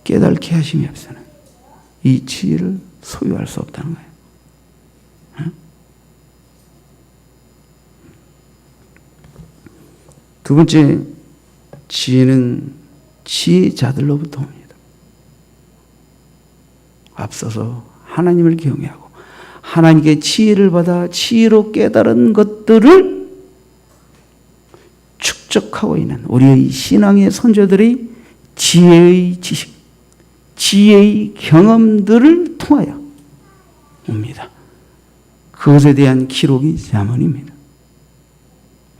깨닫게 하심이 없어는 이 지혜를 소유할 수 없다는 거예요. 두 번째, 지혜는 지혜자들로부터 옵니다. 앞서서 하나님을 경외하고 하나님께 지혜를 받아 지혜로 깨달은 것들을 축적하고 있는 우리의 신앙의 선조들의 지혜의 지식, 지혜의 경험들을 통하여 옵니다. 그것에 대한 기록이 잠언입니다.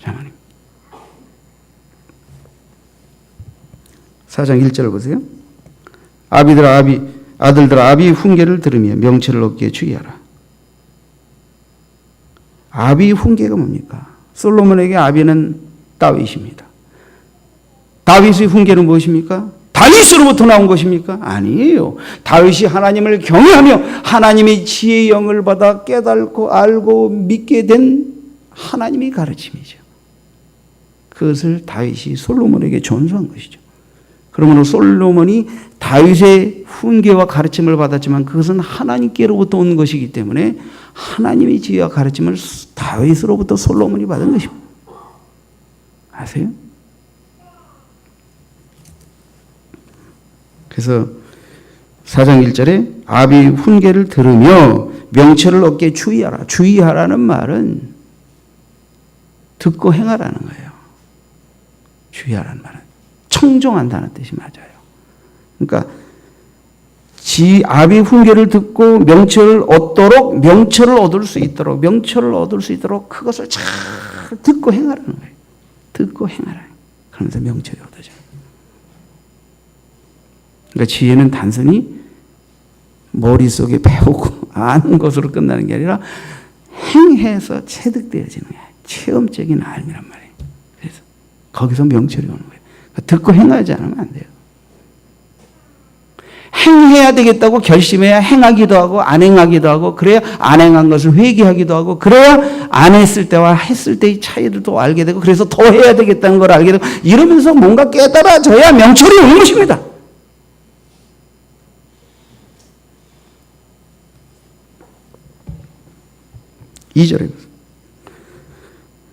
잠언입니다. 4장 1절 보세요. 아들들아 아비의 훈계를 들으며 명철을 얻기에 주의하라. 아비의 훈계가 뭡니까? 솔로몬에게 아비는 다윗입니다. 다윗의 훈계는 무엇입니까? 다윗으로부터 나온 것입니까? 아니에요. 다윗이 하나님을 경외하며 하나님의 지혜의 영을 받아 깨닫고 알고 믿게 된 하나님의 가르침이죠. 그것을 다윗이 솔로몬에게 전수한 것이죠. 그러므로 솔로몬이 다윗의 훈계와 가르침을 받았지만 그것은 하나님께로부터 온 것이기 때문에 하나님의 지혜와 가르침을 다윗으로부터 솔로몬이 받은 것입니다. 아세요? 그래서 4장 1절에 아비의 훈계를 들으며 명철을 얻게 주의하라. 주의하라는 말은 듣고 행하라는 거예요. 주의하라는 말은 청종한다는 뜻이 맞아요. 그러니까 아비의 훈계를 듣고 명철을 얻도록, 명철을 얻을 수 있도록 그것을 잘 듣고 행하라는 거예요. 듣고 행하라. 그러면서 명철이 얻어져요. 그러니까 지혜는 단순히 머릿속에 배우고 아는 것으로 끝나는 게 아니라 행해서 체득되어지는 거예요. 체험적인 알미란 말이에요. 그래서 거기서 명철이 오는 거예요. 그러니까 듣고 행하지 않으면 안 돼요. 행해야 되겠다고 결심해야 행하기도 하고 안 행하기도 하고 그래야 안 행한 것을 회개하기도 하고 그래야 안 했을 때와 했을 때의 차이를 또 알게 되고 그래서 더 해야 되겠다는 걸 알게 되고 이러면서 뭔가 깨달아져야 명철이 오는 것입니다. (2절에)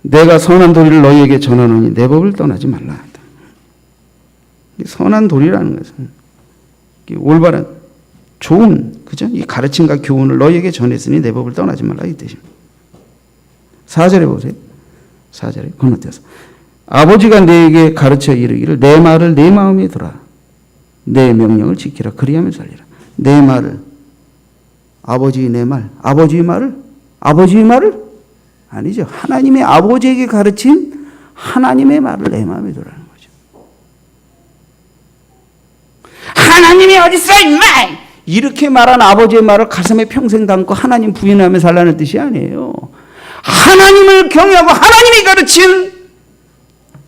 내가 선한 도리를 너희에게 전하노니 내 법을 떠나지 말라. 선한 도리라는 것은 올바른 좋은 그죠? 이 가르침과 교훈을 너희에게 전했으니 내 법을 떠나지 말라 이 뜻입니다. 4절에 보세요. 4절에 건너뛰어서 아버지가 내게 가르쳐 이르기를 내 말을 내 마음에 두라. 내 명령을 지키라. 그리하면 살리라. 내 말을 아버지의 내 말, 아버지의 말을 아니죠. 하나님의 아버지에게 가르친 하나님의 말을 내 마음에 두라는 거죠. 하나님이 어딨어 임마! 이렇게 말한 아버지의 말을 가슴에 평생 담고 하나님 부인하며 살라는 뜻이 아니에요. 하나님을 경외하고 하나님이 가르친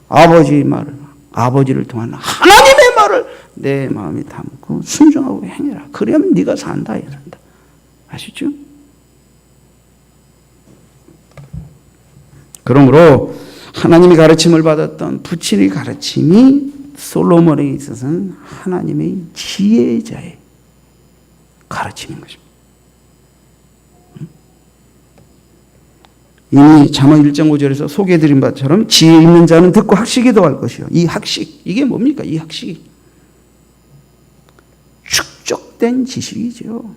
아버지의 말을, 아버지를 통한 하나님의 말을 내 마음에 담고 순종하고 행해라. 그러면 네가 산다 이런다. 아시죠? 그러므로 하나님이 가르침을 받았던 부친의 가르침이 솔로몬에게 있어서는 하나님의 지혜자의 가르침인 것입니다. 이미 잠언 1장 5절에서 소개해드린 바처럼 지혜 있는 자는 듣고 학식이 더할 것이요. 이 학식, 이게 뭡니까? 이 학식이 축적된 지식이죠.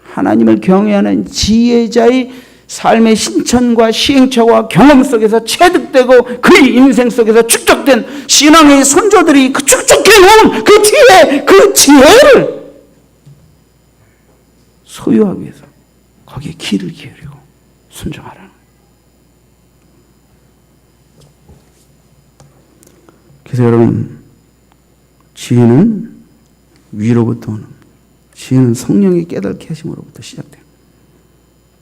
하나님을 경외하는 지혜자의 삶의 신천과 시행착오와 경험 속에서 체득되고 그의 인생 속에서 축적된 신앙의 선조들이 그 축적해놓은 그 뒤에 그 지혜를 소유하기 위해서 거기에 귀를 기울이고 순종하라는 거예요. 그래서 여러분, 지혜는 위로부터 오는, 지혜는 성령의 깨닫게 하심으로부터 시작돼요.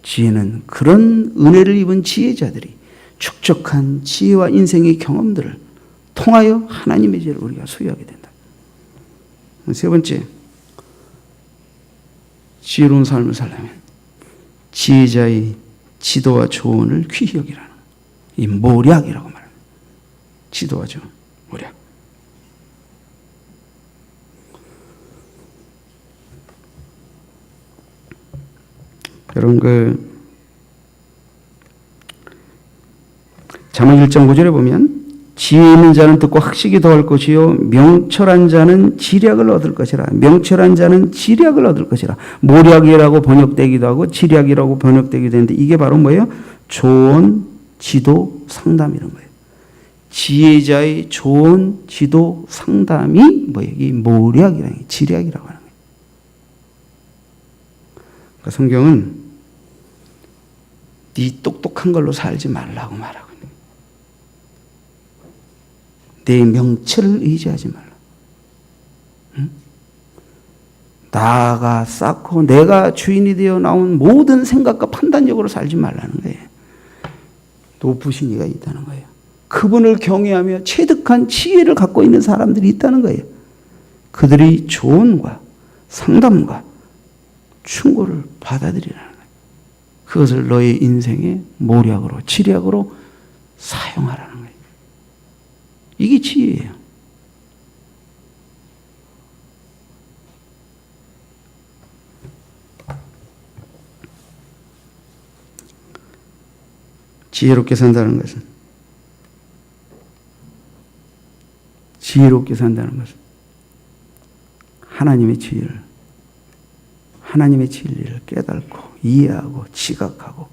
지혜는 그런 은혜를 입은 지혜자들이 축적한 지혜와 인생의 경험들을 통하여 하나님의 지혜를 우리가 소유하게 된다. 세 번째, 지혜로운 삶을 살려면 지혜자의 지도와 조언을 귀히 여기라는, 이 모략이라고 말합니다. 지도와 조언, 모략. 여러분, 잠언 1장 5절에 보면 지혜 있는 자는 듣고 학식이 더할 것이요 명철한 자는 지략을 얻을 것이라. 명철한 자는 지략을 얻을 것이라. 모략이라고 번역되기도 하고 지략이라고 번역되기도 하는데, 이게 바로 뭐예요? 조언, 지도, 상담 이런 거예요. 지혜자의 조언, 지도, 상담이 뭐예요? 이 모략이라는 게 지략이라고 하는 거예요. 그러니까 성경은 네 똑똑한 걸로 살지 말라고 말하고 있는 거예요. 내 명철을 의지하지 말라. 응? 나가 쌓고 내가 주인이 되어 나온 모든 생각과 판단력으로 살지 말라는 거예요. 높으신 이가 있다는 거예요. 그분을 경외하며 체득한 지혜를 갖고 있는 사람들이 있다는 거예요. 그들이 조언과 상담과 충고를 받아들이라는 거예요. 그것을 너의 인생의 모략으로, 지략으로 사용하라는 거예요. 이게 지혜예요. 지혜롭게 산다는 것은, 지혜롭게 산다는 것은 하나님의 지혜를, 하나님의 진리를 깨닫고 이해하고 지각하고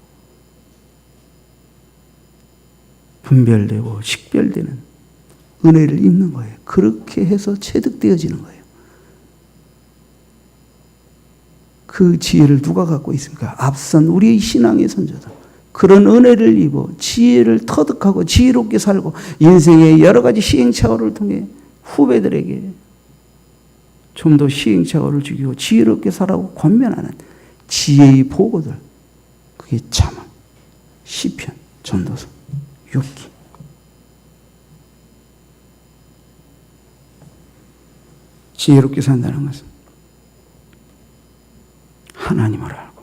분별되고 식별되는 은혜를 입는 거예요. 그렇게 해서 체득되어지는 거예요. 그 지혜를 누가 갖고 있습니까? 앞선 우리의 신앙의 선조들. 그런 은혜를 입어 지혜를 터득하고 지혜롭게 살고 인생의 여러 가지 시행착오를 통해 후배들에게 좀 더 시행착오를 주기고 지혜롭게 살라고 권면하는 지혜의 보고들. 그게 잠언, 시편, 전도서, 욥기. 지혜롭게 산다는 것은 하나님을 알고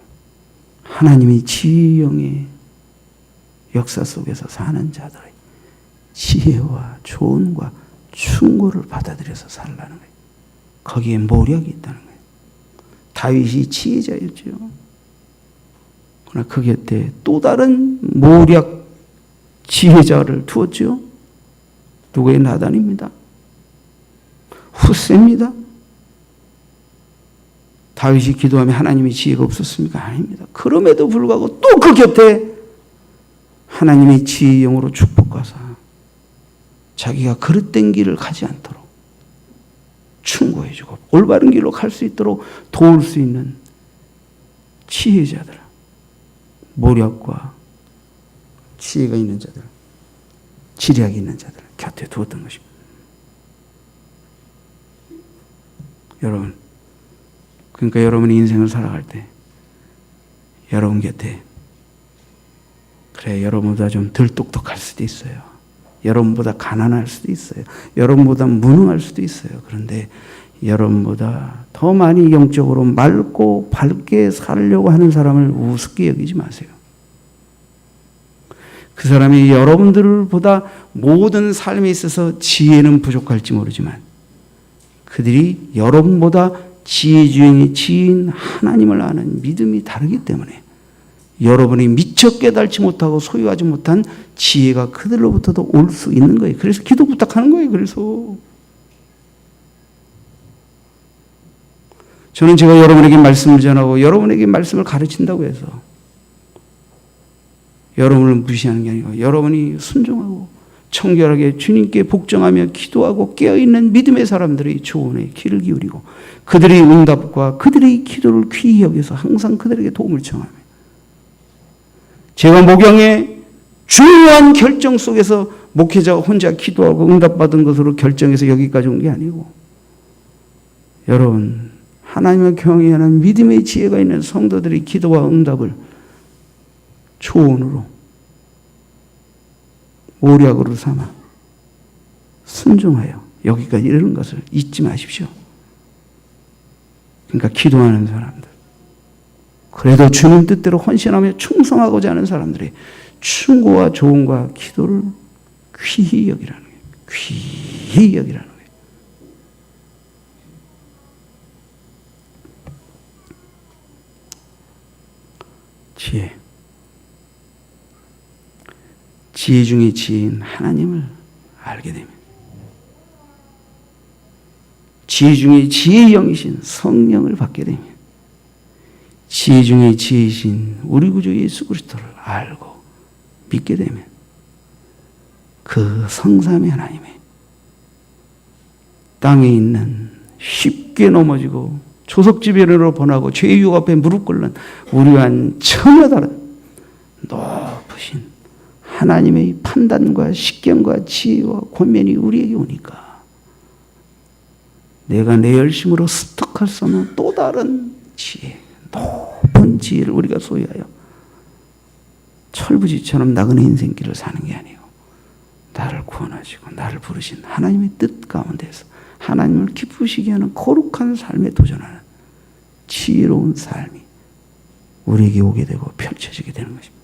하나님의 지혜의 역사 속에서 사는 자들의 지혜와 조언과 충고를 받아들여서 살라는 거예요. 거기에 모략이 있다는 거예요. 다윗이 지혜자였죠. 그러나 그 곁에 또 다른 모략 지혜자를 두었죠. 누구의? 나단입니다. 후세입니다. 다윗이 기도하며 하나님의 지혜가 없었습니까? 아닙니다. 그럼에도 불구하고 또 그 곁에 하나님의 지혜의 영으로 축복하사 자기가 그릇된 길을 가지 않도록 충고해주고 올바른 길로 갈 수 있도록 도울 수 있는 지혜자들, 모략과 지혜가 있는 자들, 지략이 있는 자들 곁에 두었던 것입니다. 여러분, 그러니까 여러분이 인생을 살아갈 때 여러분 곁에, 그래, 여러분보다 좀 덜 똑똑할 수도 있어요. 여러분보다 가난할 수도 있어요. 여러분보다 무능할 수도 있어요. 그런데 여러분보다 더 많이 영적으로 맑고 밝게 살려고 하는 사람을 우습게 여기지 마세요. 그 사람이 여러분들보다 모든 삶에 있어서 지혜는 부족할지 모르지만 그들이 여러분보다 지혜주행의 지혜인 하나님을 아는 믿음이 다르기 때문에 여러분이 미처 깨달지 못하고 소유하지 못한 지혜가 그들로부터도 올 수 있는 거예요. 그래서 기도 부탁하는 거예요. 그래서 저는 제가 여러분에게 말씀을 전하고 여러분에게 말씀을 가르친다고 해서 여러분을 무시하는 게 아니고 여러분이 순종하고 청결하게 주님께 복종하며 기도하고 깨어있는 믿음의 사람들의 조언에 귀를 기울이고 그들의 응답과 그들의 기도를 귀히 여겨서 항상 그들에게 도움을 청하며 제가 목양의 중요한 결정 속에서 목회자가 혼자 기도하고 응답받은 것으로 결정해서 여기까지 온 게 아니고, 여러분, 하나님을 경외하는 믿음의 지혜가 있는 성도들이 기도와 응답을 초원으로, 모략으로 삼아 순종하여 여기까지 이르는 것을 잊지 마십시오. 그러니까 기도하는 사람들, 그래도 주님 뜻대로 헌신하며 충성하고자 하는 사람들이 충고와 조언과 기도를 귀히 여기라는 거예요. 귀히 여기라는 거예요. 지혜. 지혜 중에 지혜인 하나님을 알게 되면, 지혜 중에 지혜의 영이신 성령을 받게 되면, 지혜 중에 지혜이신 우리 구주 예수 그리스도를 알고 믿게 되면, 그 성삼위 하나님의 땅에 있는 쉽게 넘어지고 조석지변으로 번하고 죄의 유혹 앞에 무릎 꿇는 우리와는 전혀 다른 높으신 하나님의 판단과 식견과 지혜와 권면이 우리에게 오니까, 내가 내 열심으로 습득할 수 없는 또 다른 지혜, 높은 지혜를 우리가 소유하여 철부지처럼 나그네 인생길을 사는 게 아니고, 나를 구원하시고 나를 부르신 하나님의 뜻 가운데서 하나님을 기쁘시게 하는 거룩한 삶에 도전하는 지혜로운 삶이 우리에게 오게 되고 펼쳐지게 되는 것입니다.